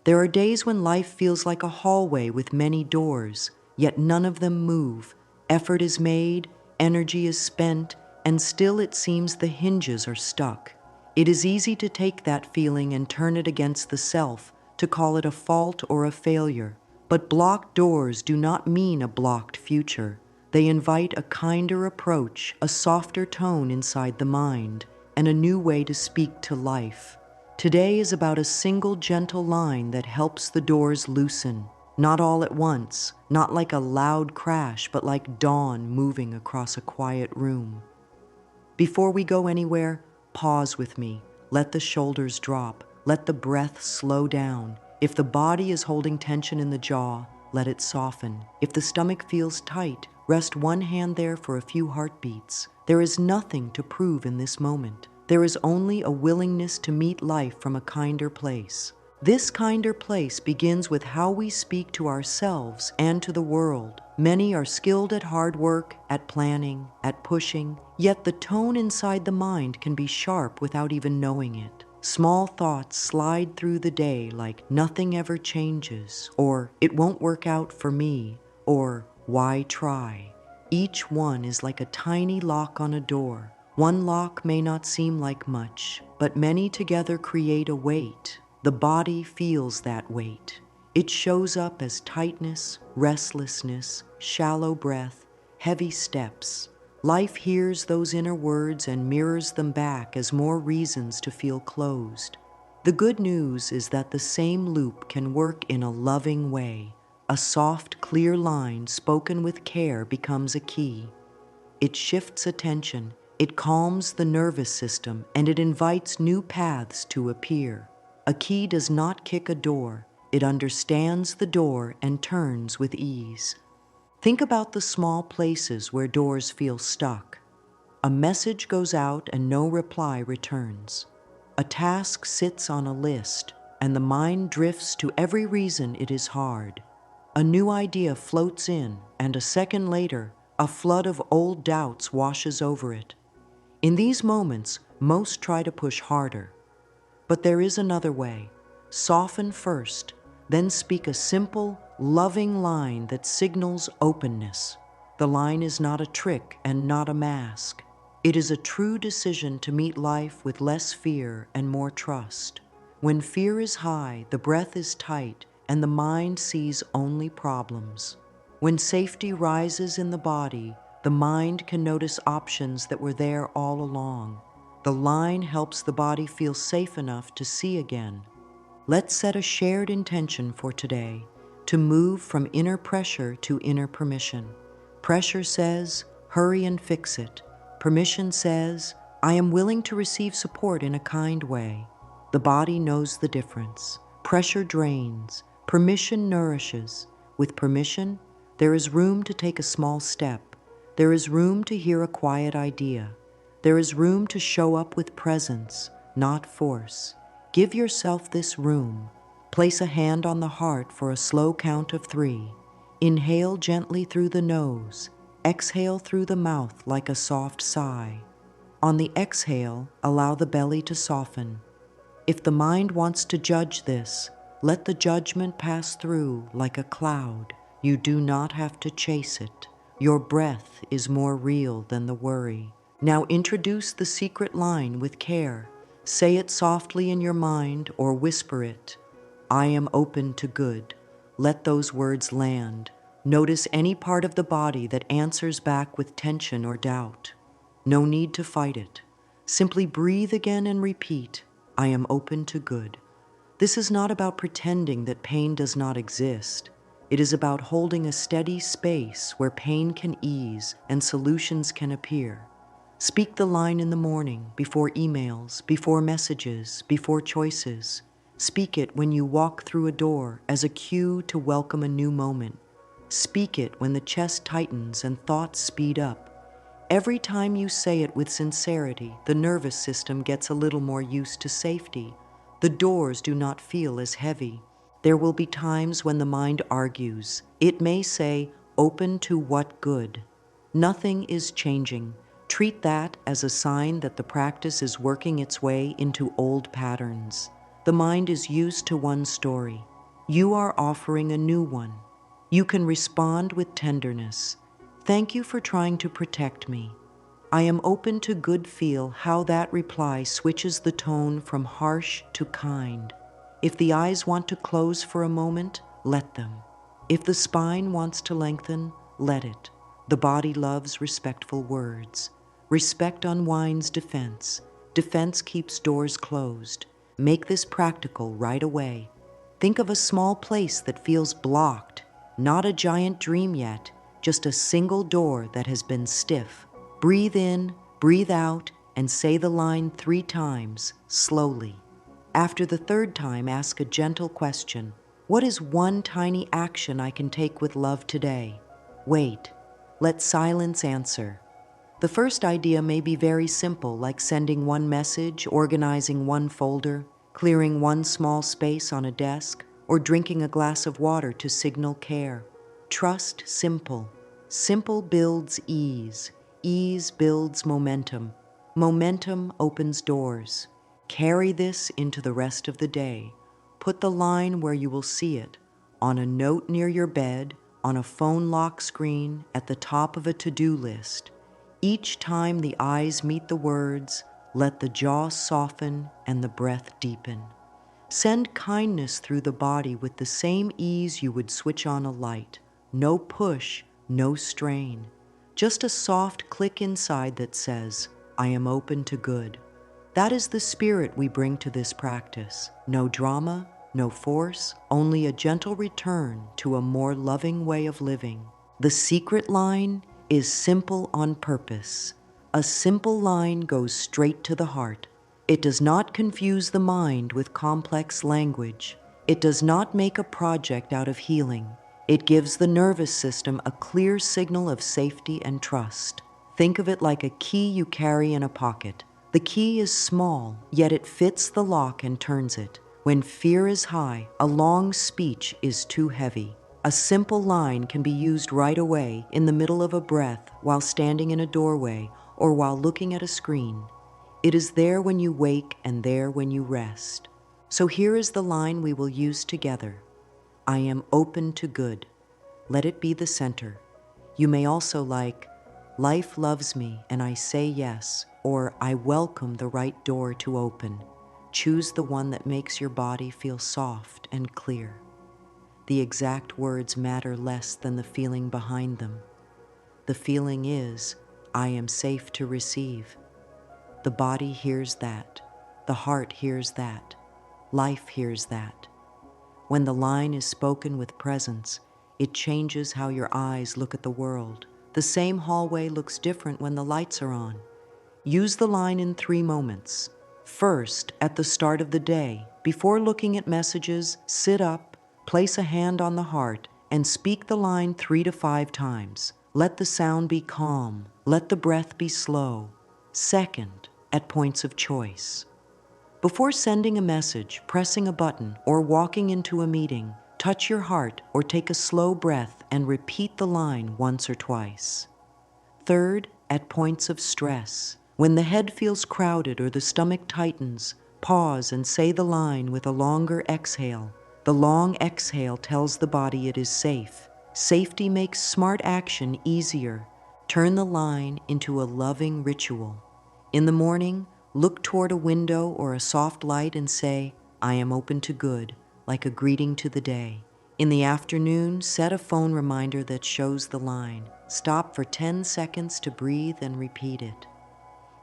There are days when life feels like a hallway with many doors, yet none of them move. Effort is made, energy is spent, and still it seems the hinges are stuck. It is easy to take that feeling and turn it against the self, to call it a fault or a failure. But blocked doors do not mean a blocked future. They invite a kinder approach, a softer tone inside the mind, and a new way to speak to life. Today is about a single gentle line that helps the doors loosen. Not all at once, not like a loud crash, but like dawn moving across a quiet room. Before we go anywhere, pause with me. Let the shoulders drop. Let the breath slow down. If the body is holding tension in the jaw, let it soften. If the stomach feels tight, rest one hand there for a few heartbeats. There is nothing to prove in this moment. There is only a willingness to meet life from a kinder place. This kinder place begins with how we speak to ourselves and to the world. Many are skilled at hard work, at planning, at pushing, yet the tone inside the mind can be sharp without even knowing it. Small thoughts slide through the day like nothing ever changes, or it won't work out for me, or why try? Each one is like a tiny lock on a door. One lock may not seem like much, but many together create a weight. The body feels that weight. It shows up as tightness, restlessness, shallow breath, heavy steps. Life hears those inner words and mirrors them back as more reasons to feel closed. The good news is that the same loop can work in a loving way. A soft, clear line spoken with care becomes a key. It shifts attention, it calms the nervous system, and it invites new paths to appear. A key does not kick a door. It understands the door and turns with ease. Think about the small places where doors feel stuck. A message goes out and no reply returns. A task sits on a list, and the mind drifts to every reason it is hard. A new idea floats in, and a second later, a flood of old doubts washes over it. In these moments, most try to push harder. But there is another way. Soften first, then speak a simple, loving line that signals openness. The line is not a trick and not a mask. It is a true decision to meet life with less fear and more trust. When fear is high, the breath is tight, and the mind sees only problems. When safety rises in the body, the mind can notice options that were there all along. The line helps the body feel safe enough to see again. Let's set a shared intention for today, to move from inner pressure to inner permission. Pressure says, hurry and fix it. Permission says, I am willing to receive support in a kind way. The body knows the difference. Pressure drains. Permission nourishes. With permission, there is room to take a small step. There is room to hear a quiet idea. There is room to show up with presence, not force. Give yourself this room. Place a hand on the heart for a slow count of 3. Inhale gently through the nose. Exhale through the mouth like a soft sigh. On the exhale, allow the belly to soften. If the mind wants to judge this, let the judgment pass through like a cloud. You do not have to chase it. Your breath is more real than the worry. Now introduce the secret line with care. Say it softly in your mind or whisper it. I am open to good. Let those words land. Notice any part of the body that answers back with tension or doubt. No need to fight it. Simply breathe again and repeat, I am open to good. This is not about pretending that pain does not exist. It is about holding a steady space where pain can ease and solutions can appear. Speak the line in the morning, before emails, before messages, before choices. Speak it when you walk through a door as a cue to welcome a new moment. Speak it when the chest tightens and thoughts speed up. Every time you say it with sincerity, the nervous system gets a little more used to safety. The doors do not feel as heavy. There will be times when the mind argues. It may say, open to what good? Nothing is changing. Treat that as a sign that the practice is working its way into old patterns. The mind is used to one story. You are offering a new one. You can respond with tenderness. Thank you for trying to protect me. I am open to good. Feel how that reply switches the tone from harsh to kind. If the eyes want to close for a moment, let them. If the spine wants to lengthen, let it. The body loves respectful words. Respect unwinds defense. Defense keeps doors closed. Make this practical right away. Think of a small place that feels blocked, not a giant dream yet, just a single door that has been stiff. Breathe in, breathe out, and say the line 3 times, slowly. After the 3rd time, ask a gentle question. What is one tiny action I can take with love today? Wait. Let silence answer. The first idea may be very simple, like sending one message, organizing one folder, clearing one small space on a desk, or drinking a glass of water to signal care. Trust simple. Simple builds ease. Ease builds momentum. Momentum opens doors. Carry this into the rest of the day. Put the line where you will see it, on a note near your bed, on a phone lock screen, at the top of a to-do list. Each time the eyes meet the words, let the jaw soften and the breath deepen. Send kindness through the body with the same ease you would switch on a light. No push, no strain. Just a soft click inside that says, I am open to good. That is the spirit we bring to this practice. No drama, no force, only a gentle return to a more loving way of living. The secret line is simple on purpose. A simple line goes straight to the heart. It does not confuse the mind with complex language. It does not make a project out of healing. It gives the nervous system a clear signal of safety and trust. Think of it like a key you carry in a pocket. The key is small, yet it fits the lock and turns it. When fear is high, a long speech is too heavy. A simple line can be used right away in the middle of a breath, while standing in a doorway, or while looking at a screen. It is there when you wake and there when you rest. So here is the line we will use together. I am open to good. Let it be the center. You may also like, life loves me and I say yes, or I welcome the right door to open. Choose the one that makes your body feel soft and clear. The exact words matter less than the feeling behind them. The feeling is, I am safe to receive. The body hears that. The heart hears that. Life hears that. When the line is spoken with presence, it changes how your eyes look at the world. The same hallway looks different when the lights are on. Use the line in 3 moments. First, at the start of the day, before looking at messages, sit up, place a hand on the heart, and speak the line 3 to 5 times. Let the sound be calm. Let the breath be slow. Second, at points of choice. Before sending a message, pressing a button, or walking into a meeting, touch your heart or take a slow breath and repeat the line once or twice. Third, at points of stress. When the head feels crowded or the stomach tightens, pause and say the line with a longer exhale. The long exhale tells the body it is safe. Safety makes smart action easier. Turn the line into a loving ritual. In the morning, look toward a window or a soft light and say, I am open to good, like a greeting to the day. In the afternoon, set a phone reminder that shows the line. Stop for 10 seconds to breathe and repeat it.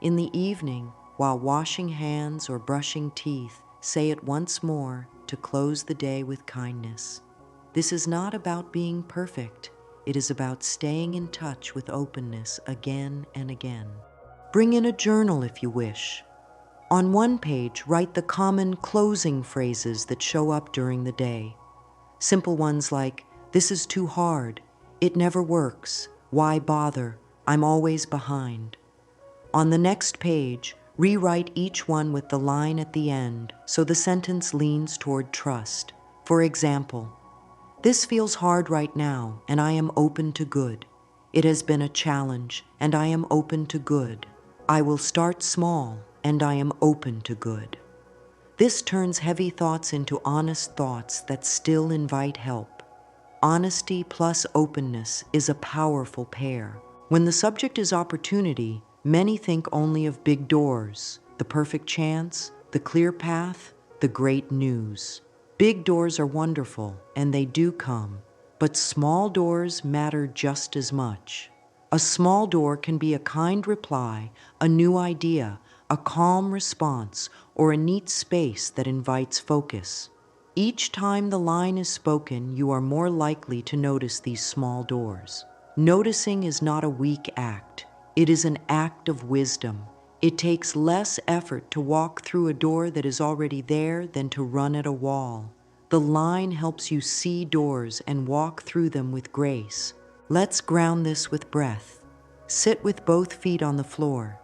In the evening, while washing hands or brushing teeth, say it once more to close the day with kindness. This is not about being perfect. It is about staying in touch with openness again and again. Bring in a journal if you wish. On one page, write the common closing phrases that show up during the day. Simple ones like, this is too hard, it never works, why bother, I'm always behind. On the next page, rewrite each one with the line at the end so the sentence leans toward trust. For example, this feels hard right now and I am open to good. It has been a challenge and I am open to good. I will start small and I am open to good. This turns heavy thoughts into honest thoughts that still invite help. Honesty plus openness is a powerful pair. When the subject is opportunity, many think only of big doors, the perfect chance, the clear path, the great news. Big doors are wonderful, and they do come, but small doors matter just as much. A small door can be a kind reply, a new idea, a calm response, or a neat space that invites focus. Each time the line is spoken, you are more likely to notice these small doors. Noticing is not a weak act. It is an act of wisdom. It takes less effort to walk through a door that is already there than to run at a wall. The line helps you see doors and walk through them with grace. Let's ground this with breath. Sit with both feet on the floor.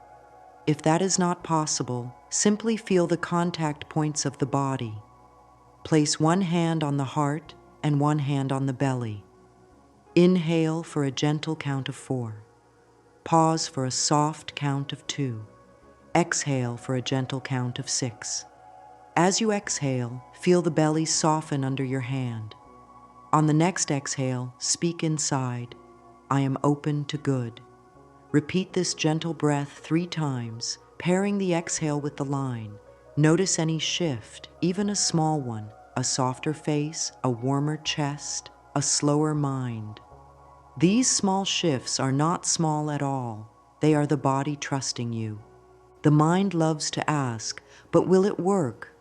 If that is not possible, simply feel the contact points of the body. Place one hand on the heart and one hand on the belly. Inhale for a gentle count of 4. Pause for a soft count of 2. Exhale for a gentle count of 6. As you exhale, feel the belly soften under your hand. On the next exhale, speak inside, I am open to good. Repeat this gentle breath 3 times, pairing the exhale with the line. Notice any shift, even a small one, a softer face, a warmer chest, a slower mind. These small shifts are not small at all. They are the body trusting you. The mind loves to ask, but will it work?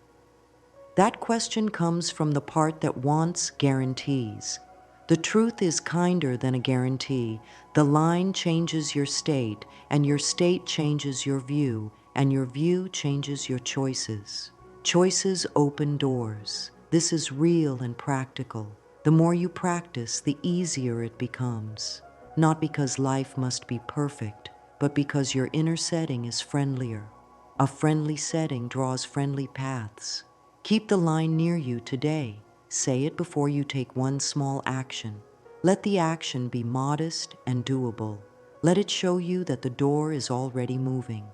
That question comes from the part that wants guarantees. The truth is kinder than a guarantee. The line changes your state, and your state changes your view, and your view changes your choices. Choices open doors. This is real and practical. The more you practice, the easier it becomes. Not because life must be perfect, but because your inner setting is friendlier. A friendly setting draws friendly paths. Keep the line near you today. Say it before you take one small action. Let the action be modest and doable. Let it show you that the door is already moving.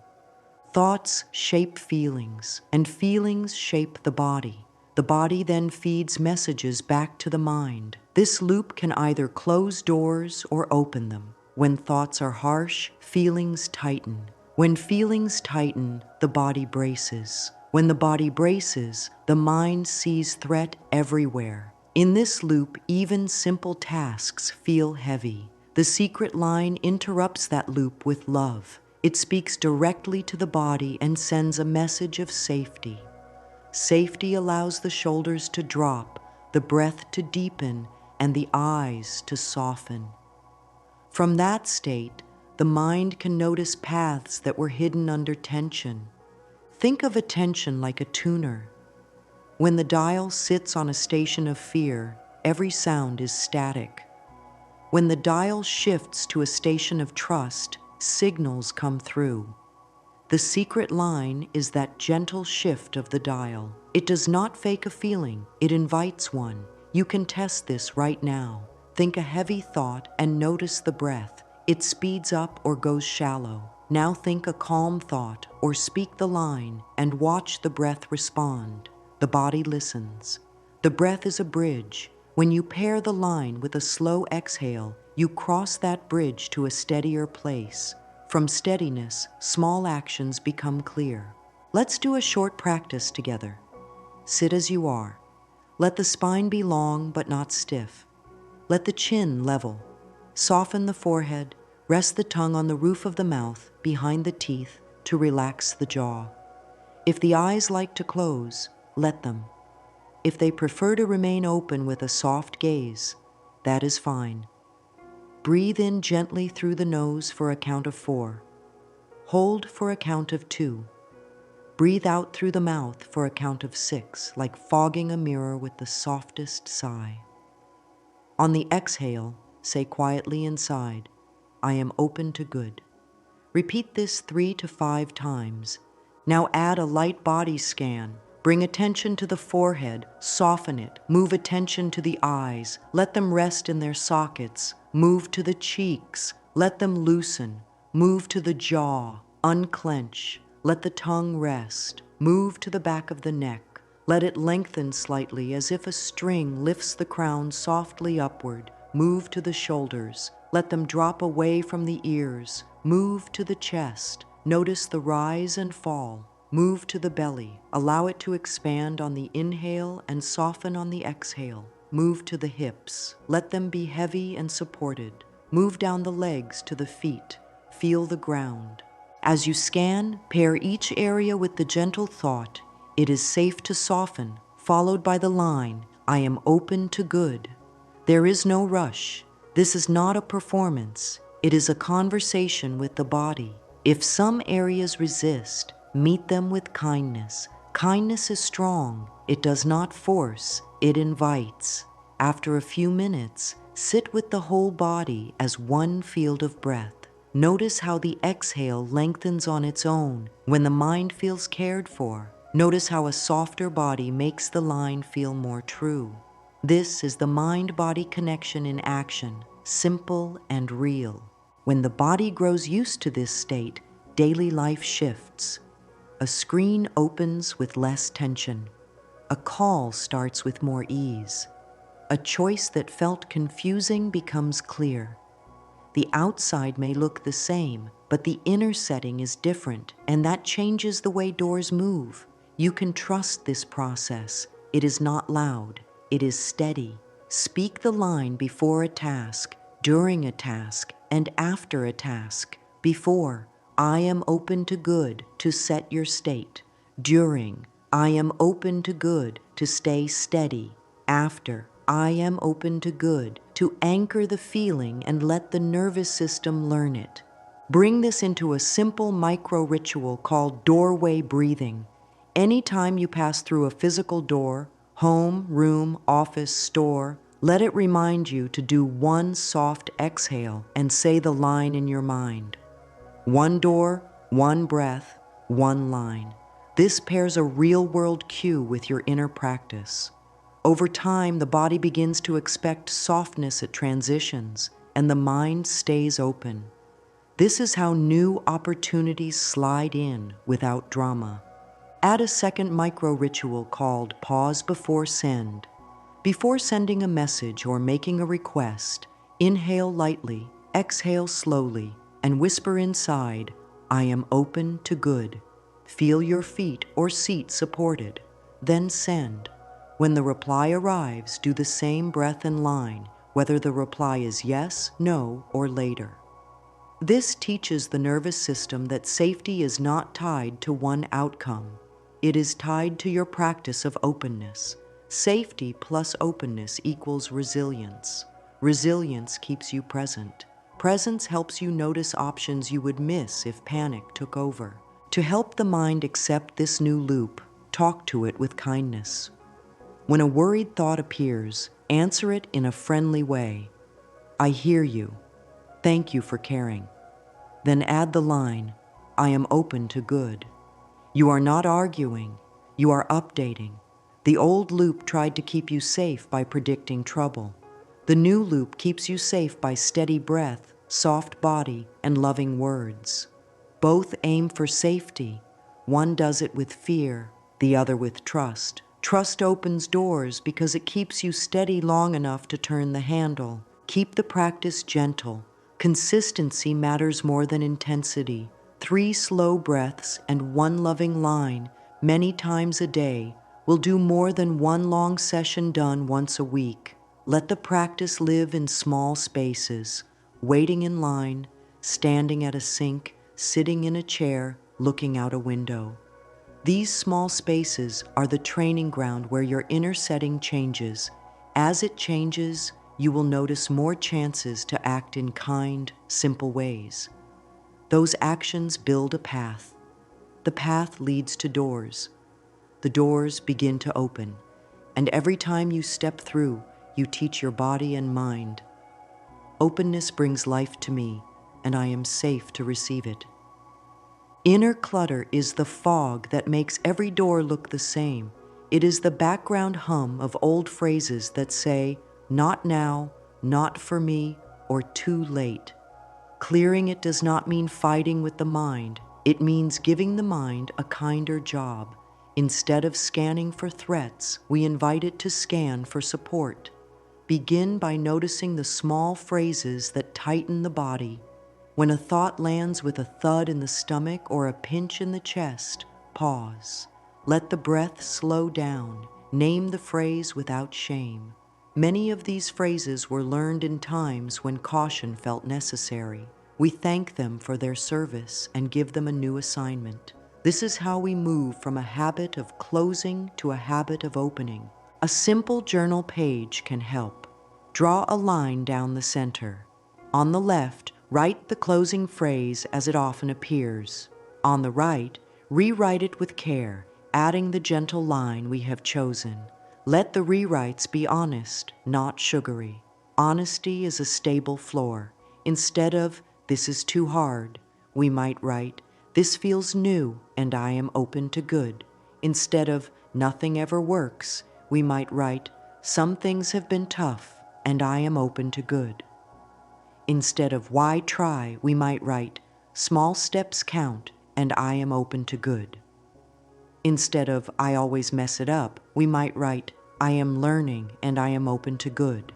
Thoughts shape feelings, and feelings shape the body. The body then feeds messages back to the mind. This loop can either close doors or open them. When thoughts are harsh, feelings tighten. When feelings tighten, the body braces. When the body braces, the mind sees threat everywhere. In this loop, even simple tasks feel heavy. The secret line interrupts that loop with love. It speaks directly to the body and sends a message of safety. Safety allows the shoulders to drop, the breath to deepen, and the eyes to soften. From that state, the mind can notice paths that were hidden under tension. Think of attention like a tuner. When the dial sits on a station of fear, every sound is static. When the dial shifts to a station of trust, signals come through. The secret line is that gentle shift of the dial. It does not fake a feeling, it invites one. You can test this right now. Think a heavy thought and notice the breath. It speeds up or goes shallow. Now think a calm thought or speak the line and watch the breath respond. The body listens. The breath is a bridge. When you pair the line with a slow exhale, you cross that bridge to a steadier place. From steadiness, small actions become clear. Let's do a short practice together. Sit as you are. Let the spine be long but not stiff. Let the chin level. Soften the forehead. Rest the tongue on the roof of the mouth, behind the teeth, to relax the jaw. If the eyes like to close, let them. If they prefer to remain open with a soft gaze, that is fine. Breathe in gently through the nose for a count of 4. Hold for a count of 2. Breathe out through the mouth for a count of 6, like fogging a mirror with the softest sigh. On the exhale, say quietly inside, I am open to good. Repeat this 3 to 5 times. Now add a light body scan. Bring attention to the forehead, soften it. Move attention to the eyes. Let them rest in their sockets. Move to the cheeks. Let them loosen. Move to the jaw. Unclench. Let the tongue rest. Move to the back of the neck. Let it lengthen slightly as if a string lifts the crown softly upward. Move to the shoulders. Let them drop away from the ears. Move to the chest. Notice the rise and fall. Move to the belly. Allow it to expand on the inhale and soften on the exhale. Move to the hips. Let them be heavy and supported. Move down the legs to the feet. Feel the ground. As you scan, pair each area with the gentle thought, "It is safe to soften," followed by the line, "I am open to good." There is no rush. This is not a performance. It is a conversation with the body. If some areas resist, meet them with kindness. Kindness is strong. It does not force. It invites. After a few minutes, sit with the whole body as one field of breath. Notice how the exhale lengthens on its own when the mind feels cared for. Notice how a softer body makes the line feel more true. This is the mind-body connection in action, simple and real. When the body grows used to this state, daily life shifts. A screen opens with less tension. A call starts with more ease. A choice that felt confusing becomes clear. The outside may look the same, but the inner setting is different, and that changes the way doors move. You can trust this process. It is not loud. It is steady. Speak the line before a task, during a task, and after a task. Before, "I am open to good," to set your state. During, "I am open to good," to stay steady. After, "I am open to good," to anchor the feeling and let the nervous system learn it. Bring this into a simple micro-ritual called doorway breathing. Anytime you pass through a physical door, home, room, office, store, let it remind you to do one soft exhale and say the line in your mind. One door, one breath, one line. This pairs a real-world cue with your inner practice. Over time, the body begins to expect softness at transitions, and the mind stays open. This is how new opportunities slide in without drama. Add a second micro-ritual called pause before send. Before sending a message or making a request, inhale lightly, exhale slowly, and whisper inside, "I am open to good." Feel your feet or seat supported. Then send. When the reply arrives, do the same breath and line, whether the reply is yes, no, or later. This teaches the nervous system that safety is not tied to one outcome. It is tied to your practice of openness. Safety plus openness equals resilience. Resilience keeps you present. Presence helps you notice options you would miss if panic took over. To help the mind accept this new loop, talk to it with kindness. When a worried thought appears, answer it in a friendly way. "I hear you. Thank you for caring." Then add the line, "I am open to good." You are not arguing. You are updating. The old loop tried to keep you safe by predicting trouble. The new loop keeps you safe by steady breath, soft body, and loving words. Both aim for safety. One does it with fear, the other with trust. Trust opens doors because it keeps you steady long enough to turn the handle. Keep the practice gentle. Consistency matters more than intensity. 3 slow breaths and 1 loving line, many times a day, will do more than 1 long session done once a week. Let the practice live in small spaces, waiting in line, standing at a sink, sitting in a chair, looking out a window. These small spaces are the training ground where your inner setting changes. As it changes, you will notice more chances to act in kind, simple ways. Those actions build a path. The path leads to doors. The doors begin to open, and every time you step through, you teach your body and mind. Openness brings life to me, and I am safe to receive it. Inner clutter is the fog that makes every door look the same. It is the background hum of old phrases that say, "Not now," "Not for me," or "Too late." Clearing it does not mean fighting with the mind. It means giving the mind a kinder job. Instead of scanning for threats, we invite it to scan for support. Begin by noticing the small phrases that tighten the body. When a thought lands with a thud in the stomach or a pinch in the chest, pause. Let the breath slow down. Name the phrase without shame. Many of these phrases were learned in times when caution felt necessary. We thank them for their service and give them a new assignment. This is how we move from a habit of closing to a habit of opening. A simple journal page can help. Draw a line down the center. On the left, write the closing phrase as it often appears. On the right, rewrite it with care, adding the gentle line we have chosen. Let the rewrites be honest, not sugary. Honesty is a stable floor. Instead of, "This is too hard," we might write, "This feels new and I am open to good." Instead of, "Nothing ever works," we might write, "Some things have been tough and I am open to good." Instead of "Why try," we might write, "Small steps count and I am open to good." Instead of "I always mess it up," we might write, "I am learning and I am open to good."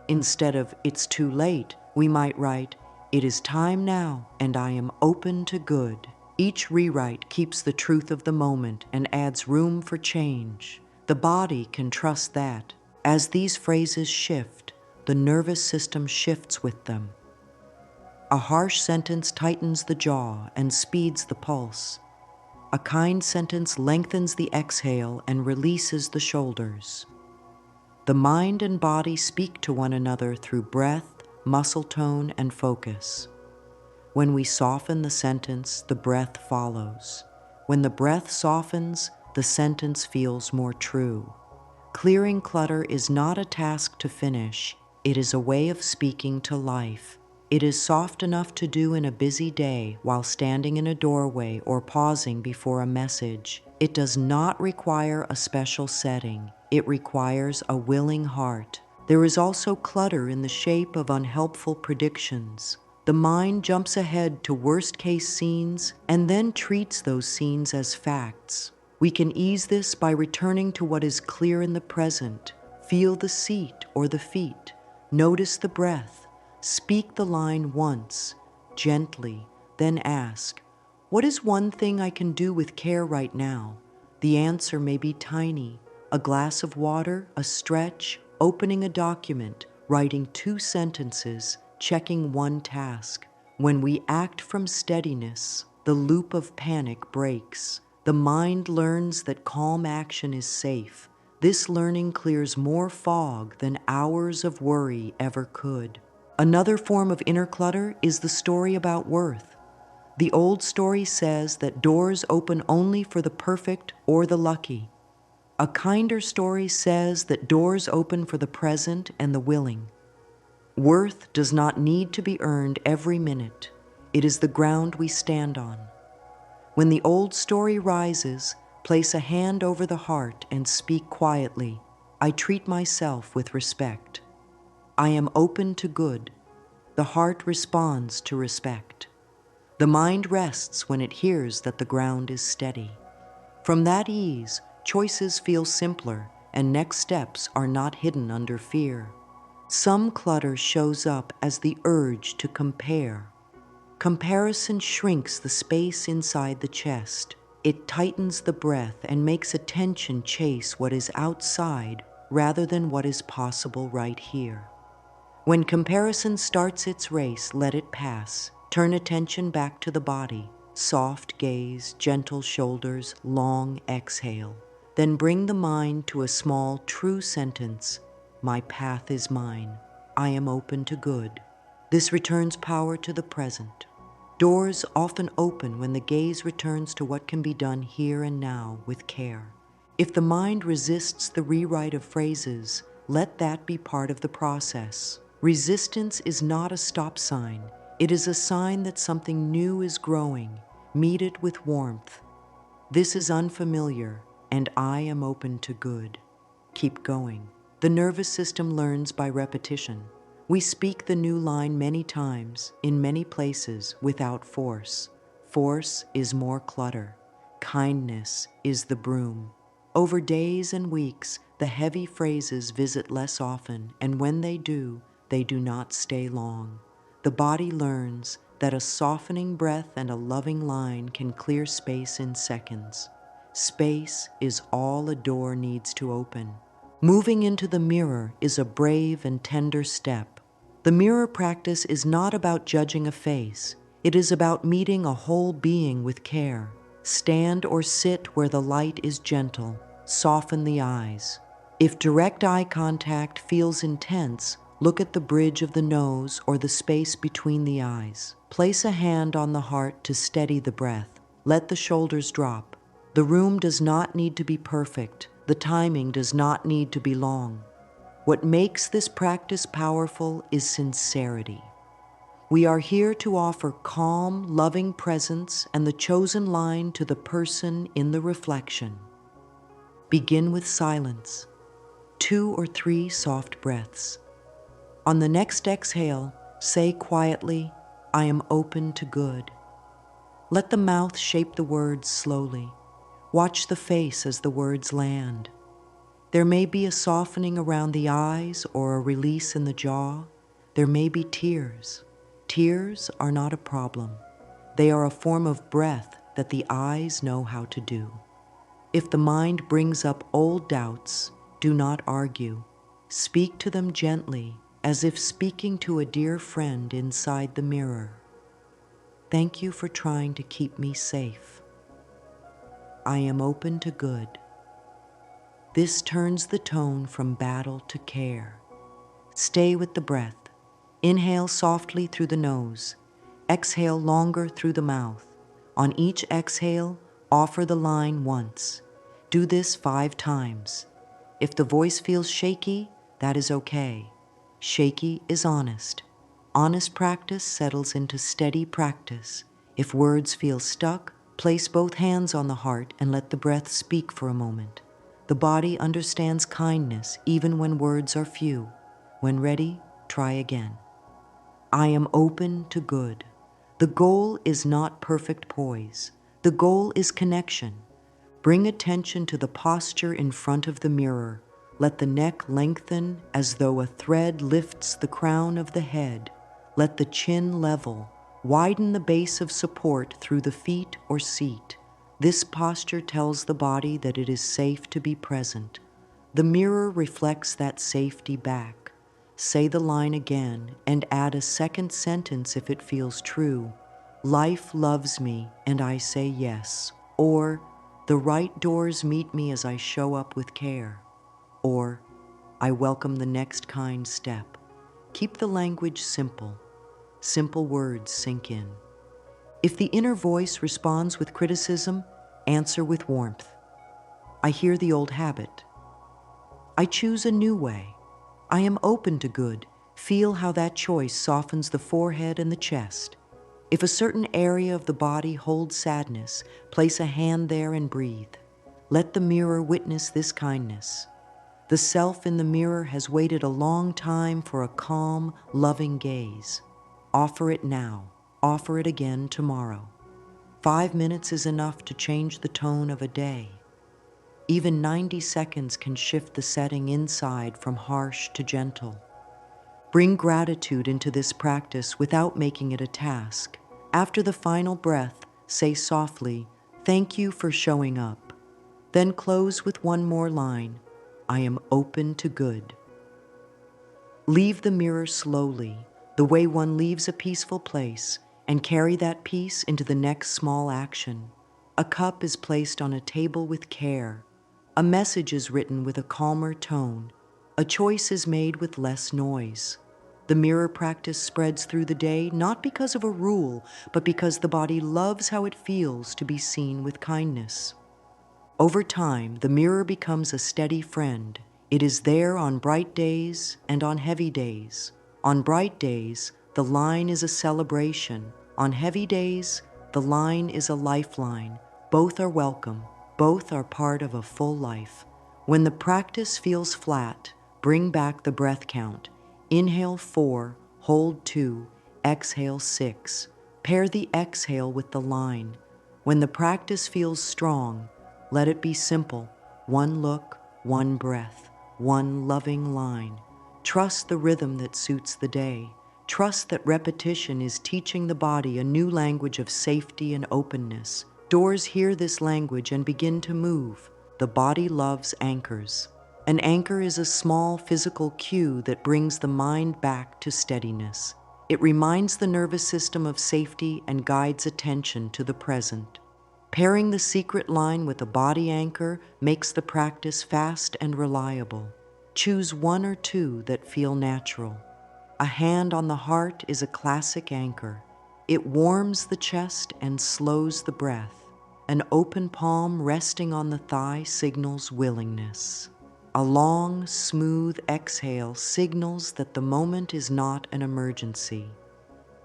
Instead of "It's too late," we might write, "It is time now and I am open to good." Each rewrite keeps the truth of the moment and adds room for change. The body can trust that. As these phrases shift, the nervous system shifts with them. A harsh sentence tightens the jaw and speeds the pulse. A kind sentence lengthens the exhale and releases the shoulders. The mind and body speak to one another through breath, muscle tone, and focus. When we soften the sentence, the breath follows. When the breath softens, the sentence feels more true. Clearing clutter is not a task to finish. It is a way of speaking to life. It is soft enough to do in a busy day while standing in a doorway or pausing before a message. It does not require a special setting. It requires a willing heart. There is also clutter in the shape of unhelpful predictions. The mind jumps ahead to worst-case scenes and then treats those scenes as facts. We can ease this by returning to what is clear in the present. Feel the seat or the feet. Notice the breath. Speak the line once, gently, then ask, "What is one thing I can do with care right now?" The answer may be tiny: a glass of water, a stretch, opening a document, writing 2 sentences, checking 1 task. When we act from steadiness, the loop of panic breaks. The mind learns that calm action is safe. This learning clears more fog than hours of worry ever could. Another form of inner clutter is the story about worth. The old story says that doors open only for the perfect or the lucky. A kinder story says that doors open for the present and the willing. Worth does not need to be earned every minute. It is the ground we stand on. When the old story rises, place a hand over the heart and speak quietly, "I treat myself with respect. I am open to good." The heart responds to respect. The mind rests when it hears that the ground is steady. From that ease, choices feel simpler and next steps are not hidden under fear. Some clutter shows up as the urge to compare. Comparison shrinks the space inside the chest. It tightens the breath and makes attention chase what is outside rather than what is possible right here. When comparison starts its race, let it pass. Turn attention back to the body. Soft gaze, gentle shoulders, long exhale. Then bring the mind to a small, true sentence. "My path is mine. I am open to good." This returns power to the present. Doors often open when the gaze returns to what can be done here and now with care. If the mind resists the rewrite of phrases, let that be part of the process. Resistance is not a stop sign. It is a sign that something new is growing. Meet it with warmth. "This is unfamiliar, and I am open to good." Keep going. The nervous system learns by repetition. We speak the new line many times, in many places, without force. Force is more clutter. Kindness is the broom. Over days and weeks, the heavy phrases visit less often, and when they do not stay long. The body learns that a softening breath and a loving line can clear space in seconds. Space is all a door needs to open. Moving into the mirror is a brave and tender step. The mirror practice is not about judging a face. It is about meeting a whole being with care. Stand or sit where the light is gentle. Soften the eyes. If direct eye contact feels intense, look at the bridge of the nose or the space between the eyes. Place a hand on the heart to steady the breath. Let the shoulders drop. The room does not need to be perfect. The timing does not need to be long. What makes this practice powerful is sincerity. We are here to offer calm, loving presence and the chosen line to the person in the reflection. Begin with silence. 2 or 3 soft breaths. On the next exhale, say quietly, "I am open to good." Let the mouth shape the words slowly. Watch the face as the words land. There may be a softening around the eyes or a release in the jaw. There may be tears. Tears are not a problem. They are a form of breath that the eyes know how to do. If the mind brings up old doubts, do not argue. Speak to them gently, as if speaking to a dear friend inside the mirror. Thank you for trying to keep me safe. I am open to good. This turns the tone from battle to care. Stay with the breath. Inhale softly through the nose. Exhale longer through the mouth. On each exhale, offer the line once. Do this 5 times. If the voice feels shaky, that is okay. Shaky is honest. Honest practice settles into steady practice. If words feel stuck, place both hands on the heart and let the breath speak for a moment. The body understands kindness even when words are few. When ready, try again. I am open to good. The goal is not perfect poise. The goal is connection. Bring attention to the posture in front of the mirror. Let the neck lengthen as though a thread lifts the crown of the head. Let the chin level. Widen the base of support through the feet or seat. This posture tells the body that it is safe to be present. The mirror reflects that safety back. Say the line again and add a second sentence if it feels true. Life loves me and I say yes. Or, the right doors meet me as I show up with care. Or, I welcome the next kind step. Keep the language simple. Simple words sink in. If the inner voice responds with criticism, answer with warmth. I hear the old habit. I choose a new way. I am open to good. Feel how that choice softens the forehead and the chest. If a certain area of the body holds sadness, place a hand there and breathe. Let the mirror witness this kindness. The self in the mirror has waited a long time for a calm, loving gaze. Offer it now. Offer it again tomorrow. 5 minutes is enough to change the tone of a day. Even 90 seconds can shift the setting inside from harsh to gentle. Bring gratitude into this practice without making it a task. After the final breath, say softly, "Thank you for showing up." Then close with one more line, "I am open to good." Leave the mirror slowly, the way one leaves a peaceful place, and carry that peace into the next small action. A cup is placed on a table with care. A message is written with a calmer tone. A choice is made with less noise. The mirror practice spreads through the day not because of a rule, but because the body loves how it feels to be seen with kindness. Over time, the mirror becomes a steady friend. It is there on bright days and on heavy days. On bright days, the line is a celebration. On heavy days, the line is a lifeline. Both are welcome. Both are part of a full life. When the practice feels flat, bring back the breath count. Inhale 4, hold 2, exhale 6. Pair the exhale with the line. When the practice feels strong, let it be simple. One look, one breath, one loving line. Trust the rhythm that suits the day. Trust that repetition is teaching the body a new language of safety and openness. Doors hear this language and begin to move. The body loves anchors. An anchor is a small physical cue that brings the mind back to steadiness. It reminds the nervous system of safety and guides attention to the present. Pairing the secret line with a body anchor makes the practice fast and reliable. Choose one or two that feel natural. A hand on the heart is a classic anchor. It warms the chest and slows the breath. An open palm resting on the thigh signals willingness. A long, smooth exhale signals that the moment is not an emergency.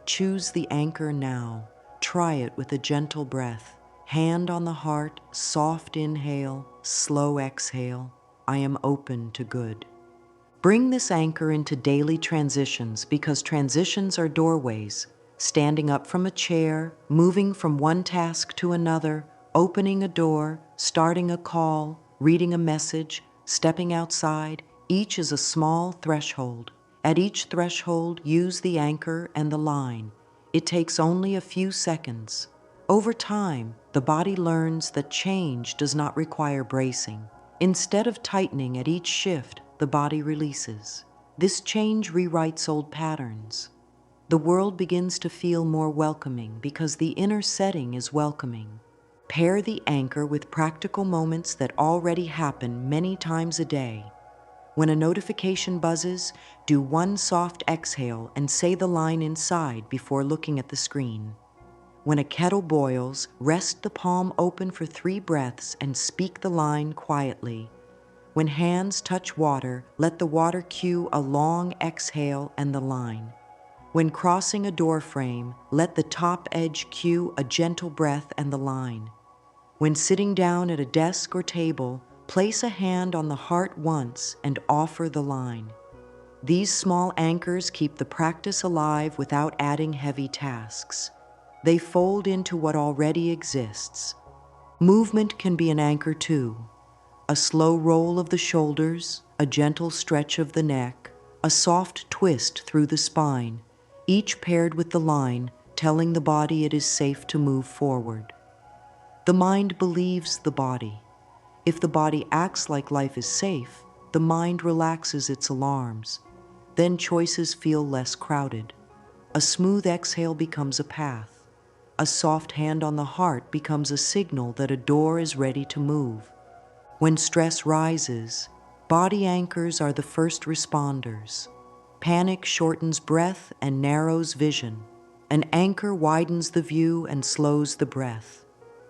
Choose the anchor now. Try it with a gentle breath. Hand on the heart, soft inhale, slow exhale. I am open to good. Bring this anchor into daily transitions because transitions are doorways. Standing up from a chair, moving from one task to another, opening a door, starting a call, reading a message, stepping outside, each is a small threshold. At each threshold, use the anchor and the line. It takes only a few seconds. Over time, the body learns that change does not require bracing. Instead of tightening at each shift, the body releases. This change rewrites old patterns. The world begins to feel more welcoming because the inner setting is welcoming. Pair the anchor with practical moments that already happen many times a day. When a notification buzzes, do one soft exhale and say the line inside before looking at the screen. When a kettle boils, rest the palm open for 3 breaths and speak the line quietly. When hands touch water, let the water cue a long exhale and the line. When crossing a door frame, let the top edge cue a gentle breath and the line. When sitting down at a desk or table, place a hand on the heart once and offer the line. These small anchors keep the practice alive without adding heavy tasks. They fold into what already exists. Movement can be an anchor too. A slow roll of the shoulders, a gentle stretch of the neck, a soft twist through the spine, each paired with the line, telling the body it is safe to move forward. The mind believes the body. If the body acts like life is safe, the mind relaxes its alarms. Then choices feel less crowded. A smooth exhale becomes a path. A soft hand on the heart becomes a signal that a door is ready to move. When stress rises, body anchors are the first responders. Panic shortens breath and narrows vision. An anchor widens the view and slows the breath.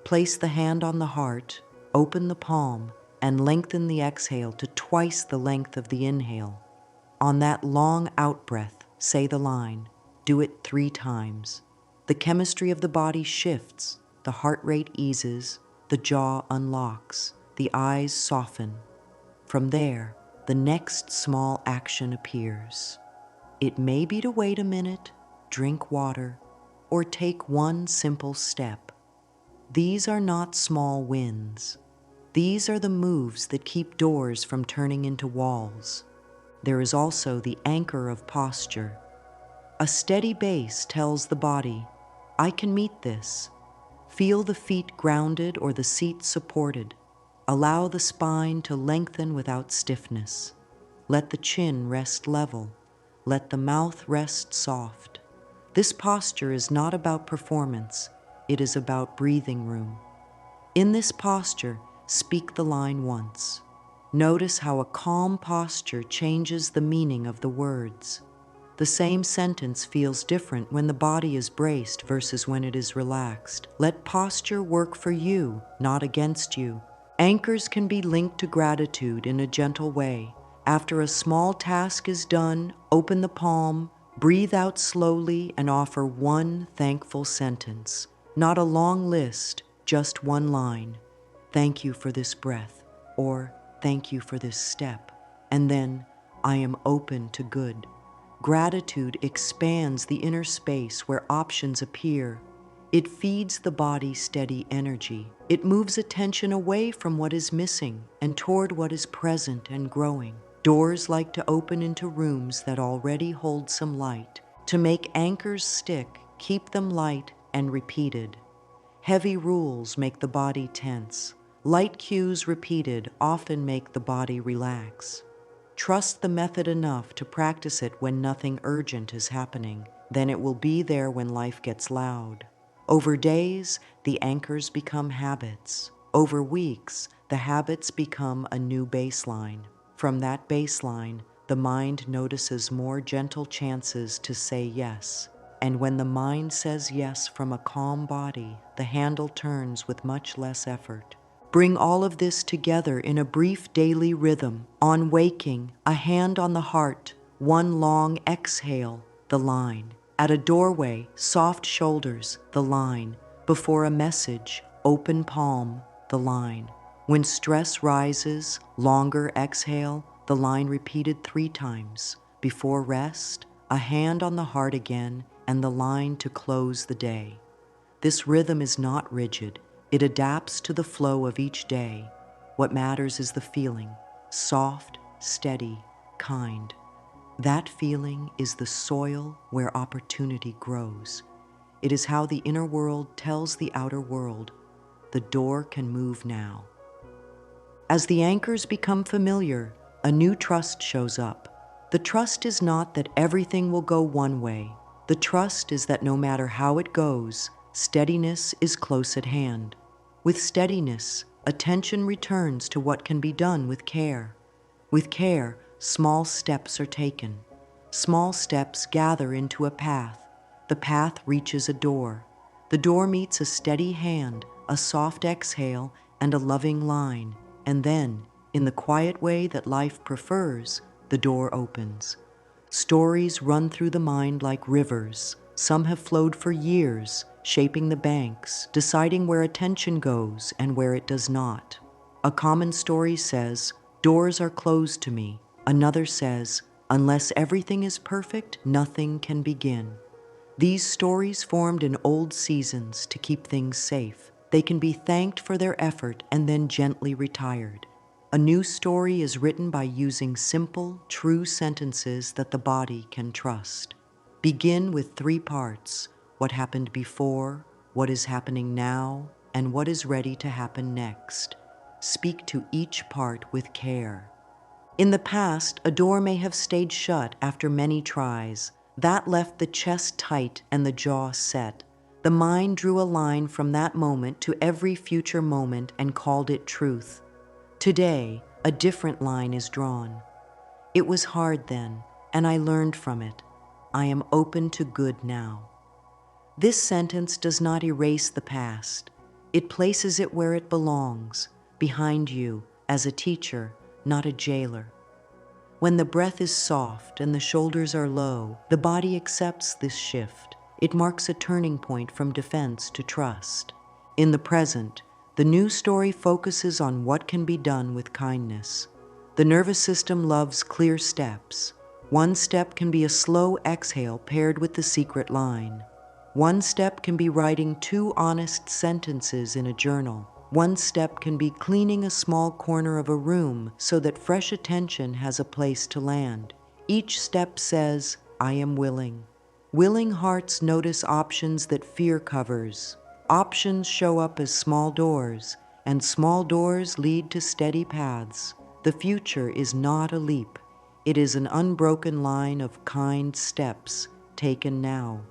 Place the hand on the heart, open the palm, and lengthen the exhale to twice the length of the inhale. On that long out-breath, say the line. Do it 3 times. The chemistry of the body shifts, the heart rate eases, the jaw unlocks, the eyes soften. From there, the next small action appears. It may be to wait a minute, drink water, or take one simple step. These are not small wins. These are the moves that keep doors from turning into walls. There is also the anchor of posture. A steady base tells the body, I can meet this. Feel the feet grounded or the seat supported. Allow the spine to lengthen without stiffness. Let the chin rest level. Let the mouth rest soft. This posture is not about performance. It is about breathing room. In this posture, speak the line once. Notice how a calm posture changes the meaning of the words. The same sentence feels different when the body is braced versus when it is relaxed. Let posture work for you, not against you. Anchors can be linked to gratitude in a gentle way. After a small task is done, open the palm, breathe out slowly, and offer one thankful sentence. Not a long list, just one line. Thank you for this breath, or thank you for this step. And then, I am open to good. Gratitude expands the inner space where options appear. It feeds the body steady energy. It moves attention away from what is missing and toward what is present and growing. Doors like to open into rooms that already hold some light. To make anchors stick, keep them light and repeated. Heavy rules make the body tense. Light cues repeated often make the body relax. Trust the method enough to practice it when nothing urgent is happening. Then it will be there when life gets loud. Over days, the anchors become habits. Over weeks, the habits become a new baseline. From that baseline, the mind notices more gentle chances to say yes. And when the mind says yes from a calm body, the handle turns with much less effort. Bring all of this together in a brief daily rhythm. On waking, a hand on the heart, one long exhale, the line. At a doorway, soft shoulders, the line. Before a message, open palm, the line. When stress rises, longer exhale, the line repeated 3 times. Before rest, a hand on the heart again, and the line to close the day. This rhythm is not rigid. It adapts to the flow of each day. What matters is the feeling, soft, steady, kind. That feeling is the soil where opportunity grows. It is how the inner world tells the outer world, the door can move now. As the anchors become familiar, a new trust shows up. The trust is not that everything will go one way. The trust is that no matter how it goes, steadiness is close at hand. With steadiness, attention returns to what can be done with care. With care, small steps are taken. Small steps gather into a path. The path reaches a door. The door meets a steady hand, a soft exhale, and a loving line. And then, in the quiet way that life prefers, the door opens. Stories run through the mind like rivers. Some have flowed for years, shaping the banks, deciding where attention goes and where it does not. A common story says, "Doors are closed to me." Another says, "Unless everything is perfect, nothing can begin." These stories formed in old seasons to keep things safe. They can be thanked for their effort and then gently retired. A new story is written by using simple, true sentences that the body can trust. Begin with 3 parts: what happened before, what is happening now, and what is ready to happen next. Speak to each part with care. In the past, a door may have stayed shut after many tries. That left the chest tight and the jaw set. The mind drew a line from that moment to every future moment and called it truth. Today, a different line is drawn. It was hard then, and I learned from it. I am open to good now. This sentence does not erase the past. It places it where it belongs, behind you, as a teacher, not a jailer. When the breath is soft and the shoulders are low, the body accepts this shift. It marks a turning point from defense to trust. In the present, the new story focuses on what can be done with kindness. The nervous system loves clear steps. One step can be a slow exhale paired with the secret line. One step can be writing 2 honest sentences in a journal. One step can be cleaning a small corner of a room so that fresh attention has a place to land. Each step says, "I am willing." Willing hearts notice options that fear covers. Options show up as small doors, and small doors lead to steady paths. The future is not a leap. It is an unbroken line of kind steps taken now.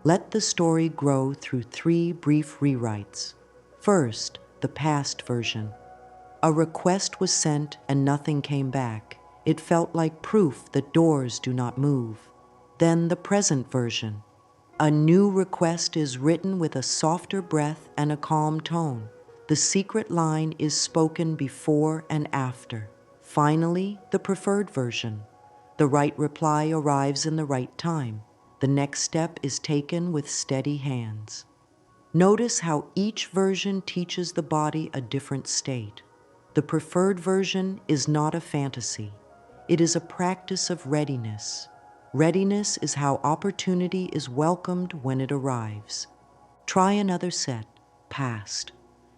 Let the story grow through 3 brief rewrites. First, the past version. A request was sent and nothing came back. It felt like proof that doors do not move. Then the present version. A new request is written with a softer breath and a calm tone. The secret line is spoken before and after. Finally, the preferred version. The right reply arrives in the right time. The next step is taken with steady hands. Notice how each version teaches the body a different state. The preferred version is not a fantasy. It is a practice of readiness. Readiness is how opportunity is welcomed when it arrives. Try another set. Passed.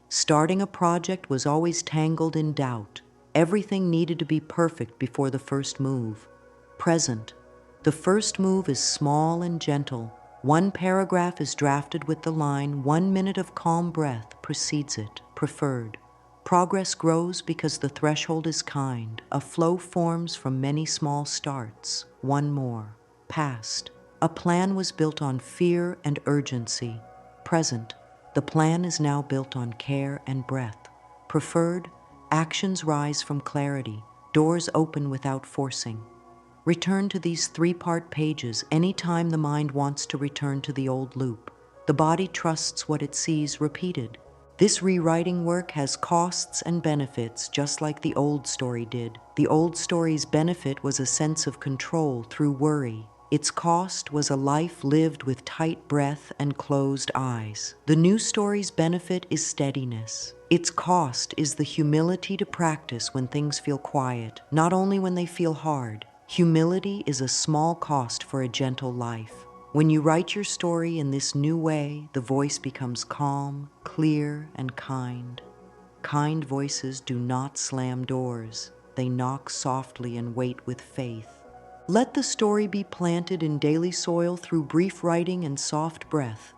Starting a project was always tangled in doubt. Everything needed to be perfect before the first move. Present. The first move is small and gentle. One paragraph is drafted with the line, 1 minute of calm breath precedes it. Preferred. Progress grows because the threshold is kind. A flow forms from many small starts. One more. Past. A plan was built on fear and urgency. Present. The plan is now built on care and breath. Preferred. Actions rise from clarity. Doors open without forcing. Return to these 3-part pages anytime the mind wants to return to the old loop. The body trusts what it sees repeated. This rewriting work has costs and benefits, just like the old story did. The old story's benefit was a sense of control through worry. Its cost was a life lived with tight breath and closed eyes. The new story's benefit is steadiness. Its cost is the humility to practice when things feel quiet, not only when they feel hard. Humility is a small cost for a gentle life. When you write your story in this new way, the voice becomes calm, clear, and kind. Kind voices do not slam doors. They knock softly and wait with faith. Let the story be planted in daily soil through brief writing and soft breath.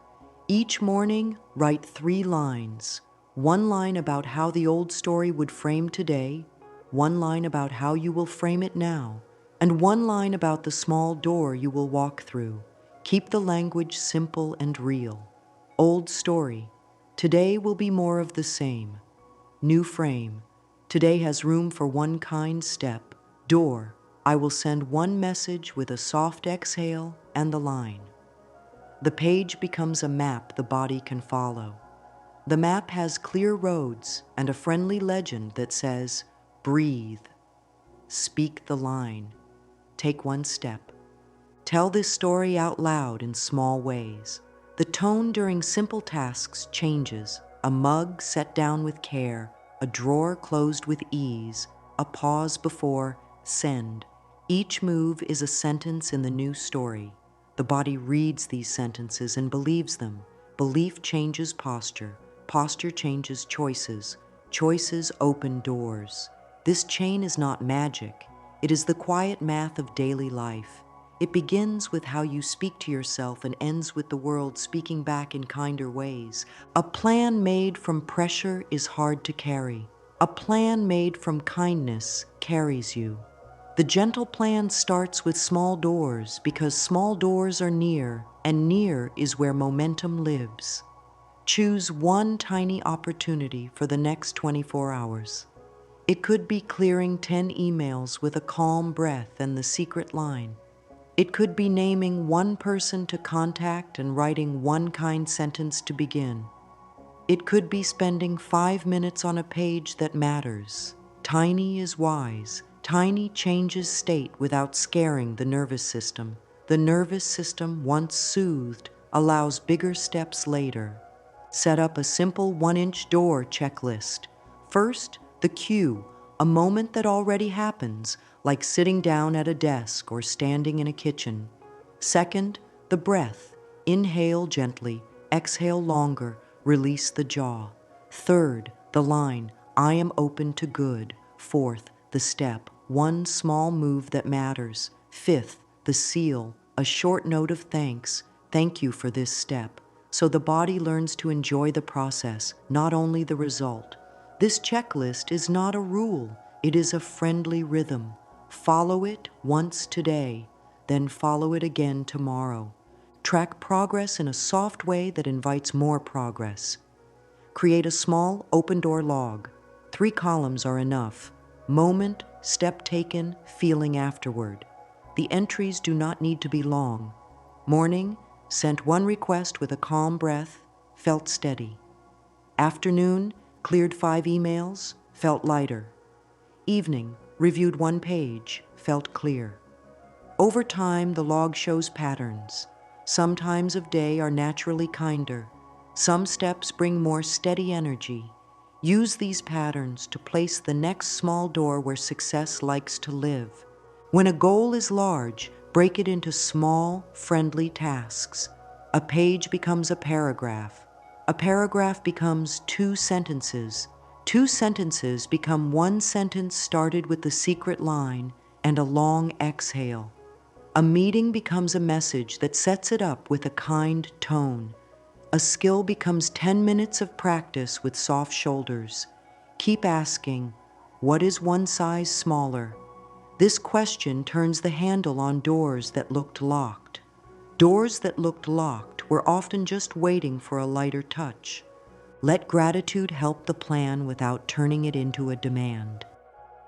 Each morning, write 3 lines. 1 line about how the old story would frame today, 1 line about how you will frame it now, and 1 line about the small door you will walk through. Keep the language simple and real. Old story. Today will be more of the same. New frame. Today has room for 1 kind step. Door. I will send 1 message with a soft exhale and the line. The page becomes a map the body can follow. The map has clear roads and a friendly legend that says, breathe. Speak the line. Take 1 step. Tell this story out loud in small ways. The tone during simple tasks changes. A mug set down with care, a drawer closed with ease, a pause before send. Each move is a sentence in the new story. The body reads these sentences and believes them. Belief changes posture. Posture changes choices. Choices open doors. This chain is not magic. It is the quiet math of daily life. It begins with how you speak to yourself and ends with the world speaking back in kinder ways. A plan made from pressure is hard to carry. A plan made from kindness carries you. The gentle plan starts with small doors because small doors are near, and near is where momentum lives. Choose 1 tiny opportunity for the next 24 hours. It could be clearing 10 emails with a calm breath and the secret line. It could be naming 1 person to contact and writing 1 kind sentence to begin. It could be spending 5 minutes on a page that matters. Tiny is wise. Tiny changes state without scaring the nervous system. The nervous system, once soothed, allows bigger steps later. Set up a simple 1-inch door checklist. First, the cue, a moment that already happens, like sitting down at a desk or standing in a kitchen. Second, the breath. Inhale gently, exhale longer, release the jaw. Third, the line, I am open to good. Fourth, the step, 1 small move that matters. Fifth, the seal, a short note of thanks. Thank you for this step. So the body learns to enjoy the process, not only the result. This checklist is not a rule. It is a friendly rhythm. Follow it once today, then follow it again tomorrow. Track progress in a soft way that invites more progress. Create a small open-door log. 3 columns are enough. Moment, step taken, feeling afterward. The entries do not need to be long. Morning, sent 1 request with a calm breath, felt steady. Afternoon, cleared 5 emails, felt lighter. Evening, reviewed 1 page, felt clear. Over time, the log shows patterns. Some times of day are naturally kinder. Some steps bring more steady energy. Use these patterns to place the next small door where success likes to live. When a goal is large, break it into small, friendly tasks. A page becomes a paragraph. A paragraph becomes 2 sentences. 2 sentences become 1 sentence started with the secret line and a long exhale. A meeting becomes a message that sets it up with a kind tone. A skill becomes 10 minutes of practice with soft shoulders. Keep asking, what is one size smaller? This question turns the handle on doors that looked locked. Doors that looked locked were often just waiting for a lighter touch. Let gratitude help the plan without turning it into a demand.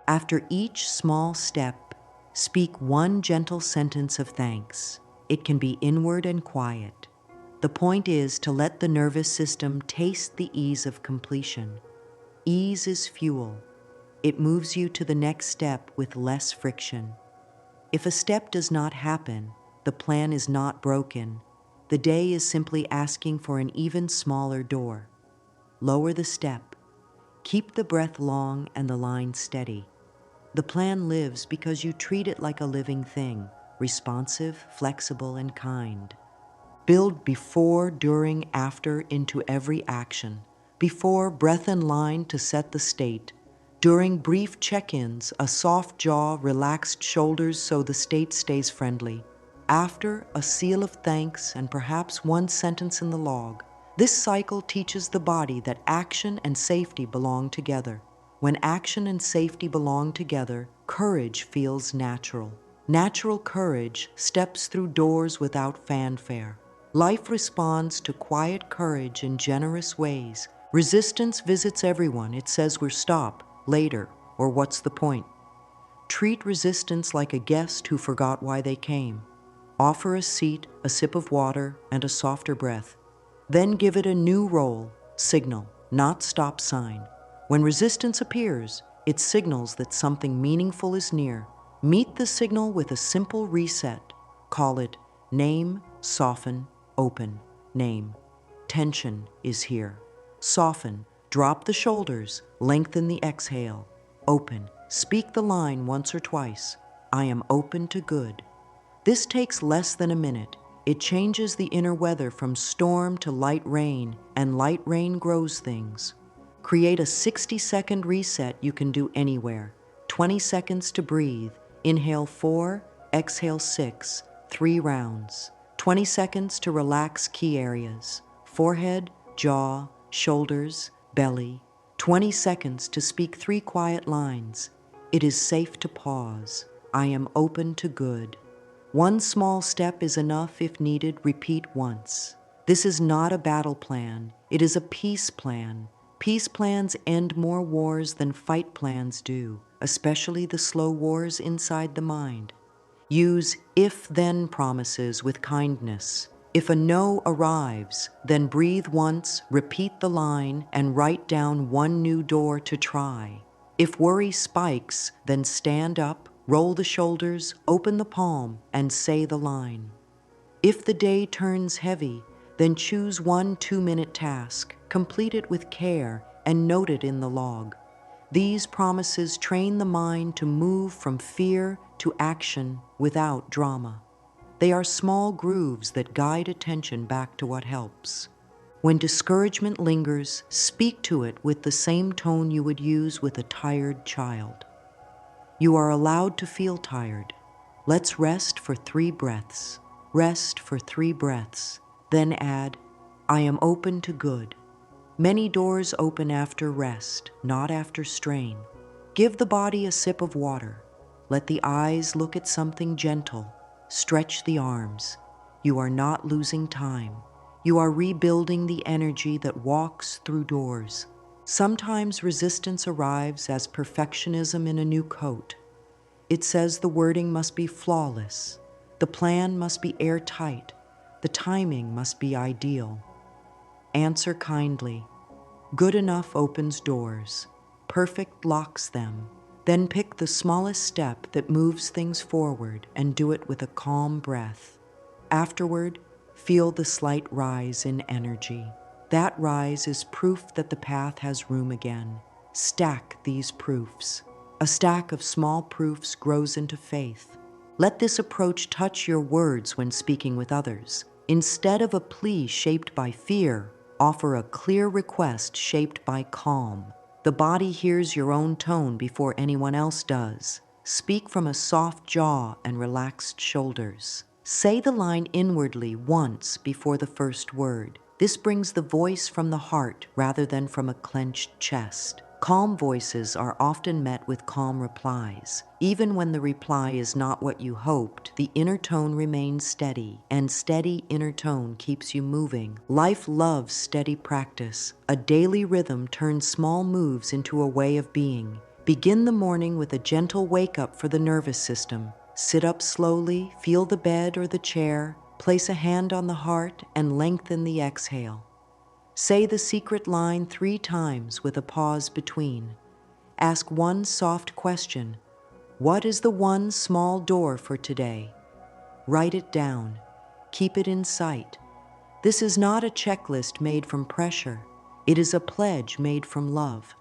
After each small step, speak one gentle sentence of thanks. It can be inward and quiet. The point is to let the nervous system taste the ease of completion. Ease is fuel. It moves you to the next step with less friction. If a step does not happen, the plan is not broken. The day is simply asking for an even smaller door. Lower the step. Keep the breath long and the line steady. The plan lives because you treat it like a living thing, responsive, flexible, and kind. Build before, during, after into every action. Before, breath and line to set the state. During brief check-ins, a soft jaw, relaxed shoulders so the state stays friendly. After, a seal of thanks and perhaps 1 sentence in the log. This cycle teaches the body that action and safety belong together. When action and safety belong together, courage feels natural. Natural courage steps through doors without fanfare. Life responds to quiet courage in generous ways. Resistance visits everyone. It says we're stop, later, or what's the point? Treat resistance like a guest who forgot why they came. Offer a seat, a sip of water, and a softer breath. Then give it a new role, signal, not stop sign. When resistance appears, it signals that something meaningful is near. Meet the signal with a simple reset. Call it name, soften, open, name. Tension is here. Soften, drop the shoulders, lengthen the exhale. Open, speak the line once or twice. I am open to good. This takes less than a minute. It changes the inner weather from storm to light rain, and light rain grows things. Create a 60-second reset you can do anywhere. 20 seconds to breathe. Inhale 4, exhale 6, 3 rounds. 20 seconds to relax key areas. Forehead, jaw, shoulders, belly. 20 seconds to speak 3 quiet lines. It is safe to pause. I am open to good. 1 small step is enough if needed. Repeat once. This is not a battle plan. It is a peace plan. Peace plans end more wars than fight plans do, especially the slow wars inside the mind. Use if-then promises with kindness. If a no arrives, then breathe once, repeat the line, and write down 1 new door to try. If worry spikes, then stand up, roll the shoulders, open the palm, and say the line. If the day turns heavy, then choose 1 2-minute task, complete it with care, and note it in the log. These promises train the mind to move from fear to action without drama. They are small grooves that guide attention back to what helps. When discouragement lingers, speak to it with the same tone you would use with a tired child. You are allowed to feel tired. Let's rest for 3 breaths. Rest for 3 breaths. Then add, I am open to good. Many doors open after rest, not after strain. Give the body a sip of water. Let the eyes look at something gentle. Stretch the arms. You are not losing time. You are rebuilding the energy that walks through doors. Sometimes resistance arrives as perfectionism in a new coat. It says the wording must be flawless. The plan must be airtight. The timing must be ideal. Answer kindly. Good enough opens doors. Perfect locks them. Then pick the smallest step that moves things forward and do it with a calm breath. Afterward, feel the slight rise in energy. That rise is proof that the path has room again. Stack these proofs. A stack of small proofs grows into faith. Let this approach touch your words when speaking with others. Instead of a plea shaped by fear, offer a clear request shaped by calm. The body hears your own tone before anyone else does. Speak from a soft jaw and relaxed shoulders. Say the line inwardly once before the first word. This brings the voice from the heart rather than from a clenched chest. Calm voices are often met with calm replies. Even when the reply is not what you hoped, the inner tone remains steady, and steady inner tone keeps you moving. Life loves steady practice. A daily rhythm turns small moves into a way of being. Begin the morning with a gentle wake-up for the nervous system. Sit up slowly, feel the bed or the chair, place a hand on the heart, and lengthen the exhale. Say the secret line 3 times with a pause between. Ask one soft question. What is the one small door for today? Write it down. Keep it in sight. This is not a checklist made from pressure. It is a pledge made from love.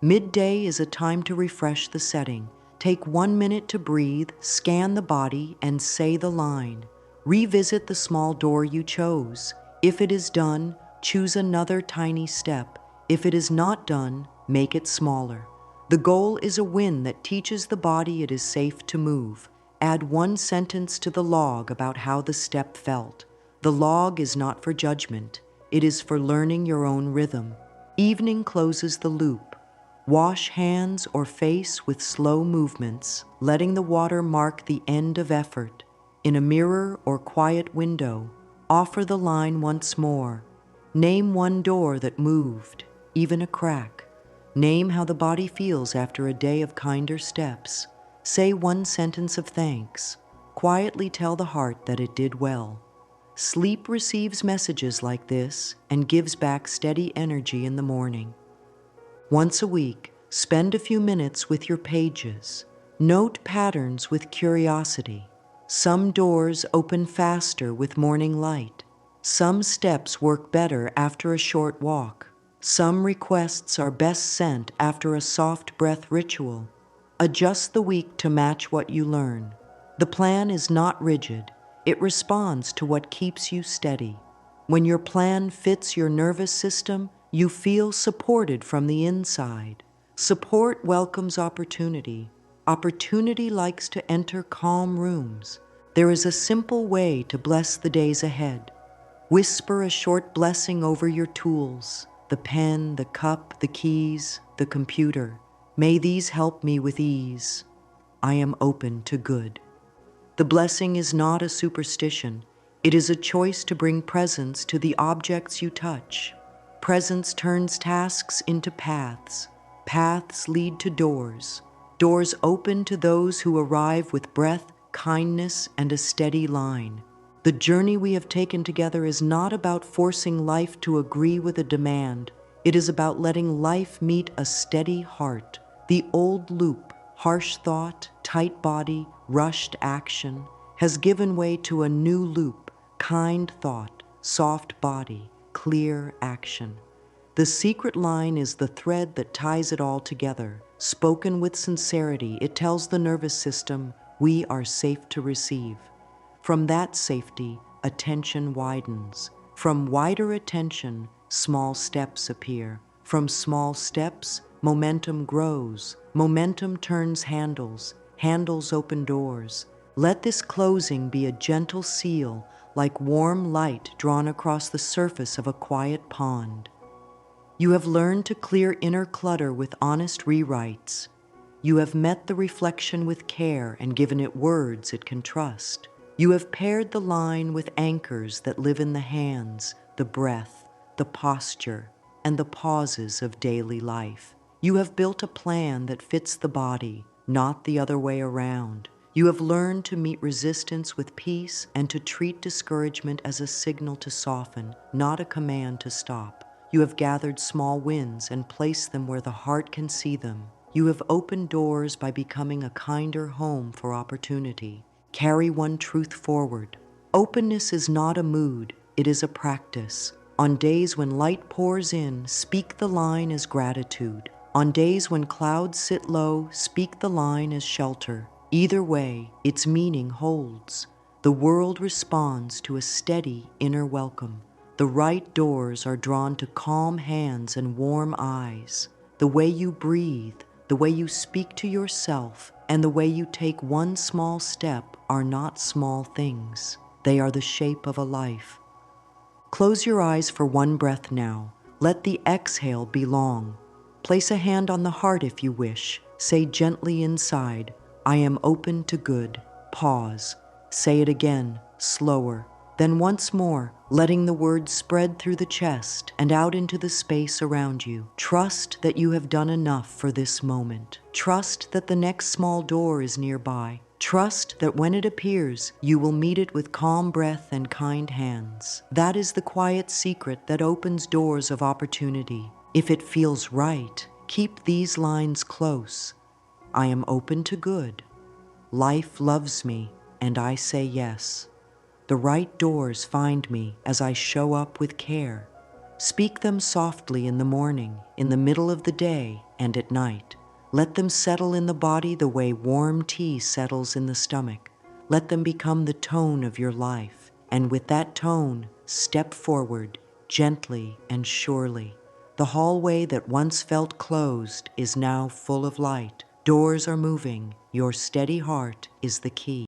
Midday is a time to refresh the setting. Take 1 minute to breathe, scan the body, and say the line. Revisit the small door you chose. If it is done, choose another tiny step. If it is not done, make it smaller. The goal is a win that teaches the body it is safe to move. Add 1 sentence to the log about how the step felt. The log is not for judgment. It is for learning your own rhythm. Evening closes the loop. Wash hands or face with slow movements, letting the water mark the end of effort. In a mirror or quiet window, offer the line once more. Name one door that moved, even a crack. Name how the body feels after a day of kinder steps. Say 1 sentence of thanks. Quietly tell the heart that it did well. Sleep receives messages like this and gives back steady energy in the morning. Once a week, spend a few minutes with your pages. Note patterns with curiosity. Some doors open faster with morning light. Some steps work better after a short walk. Some requests are best sent after a soft breath ritual. Adjust the week to match what you learn. The plan is not rigid. It responds to what keeps you steady. When your plan fits your nervous system, you feel supported from the inside. Support welcomes opportunity. Opportunity likes to enter calm rooms. There is a simple way to bless the days ahead. Whisper a short blessing over your tools, the pen, the cup, the keys, the computer. May these help me with ease. I am open to good. The blessing is not a superstition. It is a choice to bring presence to the objects you touch. Presence turns tasks into paths. Paths lead to doors. Doors open to those who arrive with breath, kindness, and a steady line. The journey we have taken together is not about forcing life to agree with a demand. It is about letting life meet a steady heart. The old loop, harsh thought, tight body, rushed action, has given way to a new loop, kind thought, soft body, clear action. The secret line is the thread that ties it all together. Spoken with sincerity, it tells the nervous system, we are safe to receive. From that safety, attention widens. From wider attention, small steps appear. From small steps, momentum grows. Momentum turns handles. Handles open doors. Let this closing be a gentle seal, like warm light drawn across the surface of a quiet pond. You have learned to clear inner clutter with honest rewrites. You have met the reflection with care and given it words it can trust. You have paired the line with anchors that live in the hands, the breath, the posture, and the pauses of daily life. You have built a plan that fits the body, not the other way around. You have learned to meet resistance with peace and to treat discouragement as a signal to soften, not a command to stop. You have gathered small wins and placed them where the heart can see them. You have opened doors by becoming a kinder home for opportunity. Carry one truth forward. Openness is not a mood, it is a practice. On days when light pours in, speak the line as gratitude. On days when clouds sit low, speak the line as shelter. Either way, its meaning holds. The world responds to a steady inner welcome. The right doors are drawn to calm hands and warm eyes. The way you breathe, the way you speak to yourself, and the way you take one small step are not small things. They are the shape of a life. Close your eyes for one breath now. Let the exhale be long. Place a hand on the heart if you wish. Say gently inside, I am open to good. Pause. Say it again, slower. Then once more, letting the words spread through the chest and out into the space around you. Trust that you have done enough for this moment. Trust that the next small door is nearby. Trust that when it appears, you will meet it with calm breath and kind hands. That is the quiet secret that opens doors of opportunity. If it feels right, keep these lines close. I am open to good. Life loves me, and I say yes. The right doors find me as I show up with care. Speak them softly in the morning, in the middle of the day, and at night. Let them settle in the body the way warm tea settles in the stomach. Let them become the tone of your life. And with that tone, step forward, gently and surely. The hallway that once felt closed is now full of light. Doors are moving. Your steady heart is the key.